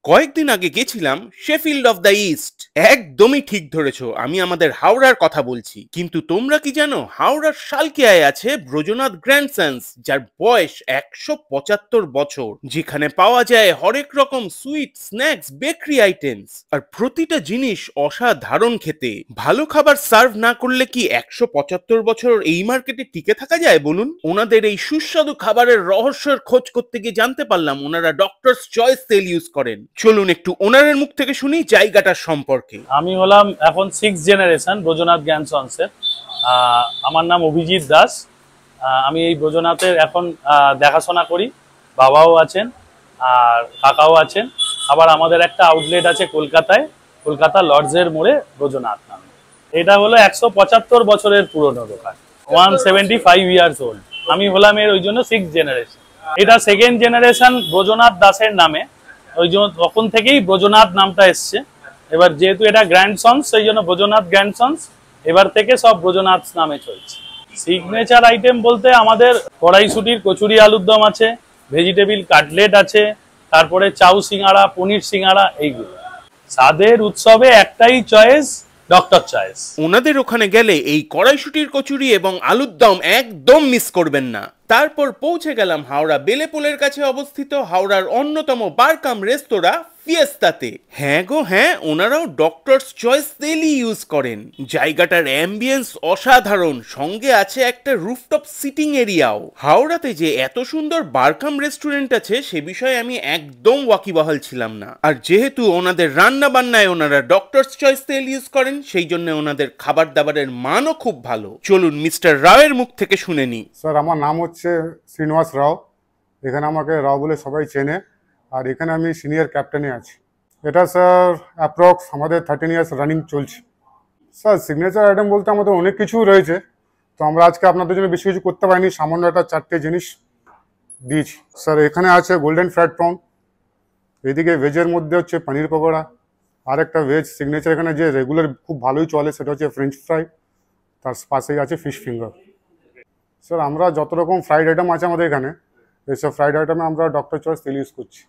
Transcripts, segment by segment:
কয়েকদিন আগে গেছিলাম শেফিল্ড অফ দ্য ইস্ট। একদমই ঠিক ধরেছো, আমি আমাদের হাওড়ার কথা বলছি। কিন্তু তোমরা কি জানো হাওড়ার শালকিয়ায় আছে ব্রজনাথ গ্র্যান্ডসন্স, যার বয়স 175 বছর, যেখানে পাওয়া যায় হরেক রকম সুইট স্ন্যাক্স, বেকারি আইটেমস, আর প্রতিটা জিনিস অসাধারণ খেতে। ভালো খাবার সার্ভ না করলে কি 175 বছর এই মার্কেটে টিকে থাকা যায় বলুন? ওনাদের এই সুস্বাদু খাবারের রহস্যের খোঁজ করতে গিয়ে জানতে পারলাম ওনারা ডক্টরস চয়েস তেল ইউজ করেন। চলুন একটু ওনারের মুখ থেকে শুনি জায়গাটার সম্পর্কে। আমি হলাম এখন 6th জেনারেশন ব্রজনাথ গ্র্যান্ডসন্সের। আমার নাম অভিজিৎ দাস। আমি এই ব্রজনাথের এখন দেখাশোনা করি। বাবাও আছেন আর কাকাও আছেন। আবার আমাদের একটা আউটলেট আছে কলকাতায়, কলকাতা লর্ডসের মোড়ে ব্রজনাথ নামে। এটা হলো 175 বছরের পুরনো দোকান, 175 ইয়ার্স ওল্ড। আমি হলাম এর ওই জন্য 6th জেনারেশন। এটা 2nd জেনারেশন ব্রজনাথ দাসের নামে, ওই জন্য তখন থেকেই ব্রজনাথ নামটা এসছে। এবার যেহেতু এটা গ্র্যান্ডসন্স, সেই জন্য ব্রজনাথ গ্র্যান্ডসন্স এবার থেকে সব ব্রজনাথ নামে চলছে। সিগনেচার আইটেম বলতে আমাদের কড়াইশুটির কচুরি আলুর দম আছে, ভেজিটেবিল কাটলেট আছে, তারপরে চাউ সিঙ্গাড়া, পনির সিঙ্গাড়া, এইগুলো। স্বাদের উৎসবে একটাই চয়েস, ডক্টর চয়েস। ওনাদের ওখানে গেলে এই কড়াইশুটির কচুরি এবং আলুর দম একদম মিস করবেন না। তারপর পৌঁছে গেলাম হাওড়া বেলেপোলের কাছে অবস্থিত হাওড়ার অন্যতম বারকাম রেস্তোরাঁ ফিয়েস্তাতে। হ্যাঁ গো হ্যাঁ, ওনারাও ডক্টরস চয়েস তেলই ইউজ করেন। জায়গাটার অ্যাম্বিয়েন্স অসাধারণ, সঙ্গে আছে একটা রুফটপ সিটিং এরিয়াও। হাওড়াতে যে এত সুন্দর বারকাম রেস্টুরেন্ট আছে সে বিষয়ে আমি একদম ওয়াকিবহাল ছিলাম না। আর যেহেতু ওনাদের রান্না বান্নায় ওনারা ডক্টরস চয়েস তেল ইউজ করেন, সেই জন্য ওনাদের খাবার দাবারের মানও খুব ভালো। চলুন মিস্টার রাওয়ের মুখ থেকে শুনে নি। স্যার, আমার নাম হচ্ছে শ্রীনিবাস রাও। এখানে আমাকে রাও বলে সবাই চেনে। আর এখানে আমি সিনিয়র ক্যাপ্টেনে আছি। এটা স্যার অ্যাপ্রক্স আমাদের 13 ইয়ার্স রানিং চলছে। স্যার, সিগনেচার আইটেম বলতে আমাদের অনেক কিছু রয়েছে, তো আমরা আজকে আপনাদের জন্য বেশি কিছু করতে পারিনি, সামান্য একটা 4টে জিনিস দিয়েছি। স্যার, এখানে আছে গোল্ডেন ফ্রাইড প্রন, এদিকে ভেজের মধ্যে হচ্ছে পনির পকোড়া, আর একটা ভেজ সিগনেচার এখানে যে রেগুলার খুব ভালোই চলে সেটা হচ্ছে ফ্রেঞ্চ ফ্রাই, তার পাশেই আছে ফিশ ফিঙ্গার। স্যার, আমরা যত রকম ফ্রাইড আইটেম আছে আমাদের এখানে, এইসব ফ্রাইড আইটেমে আমরা ডক্টর চয়েস তেল ইউজ করছি।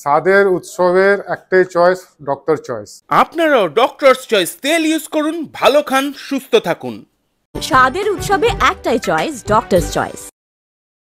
স্বাদের উৎসবের একটাই চয়েস, ডক্টর চয়েস। আপনারাও ডক্টরস চয়েস তেল ইউজ করুন, ভালো খান, সুস্থ থাকুন। স্বাদের উৎসবে একটাই চয়েস, ডক্টরস চয়েস।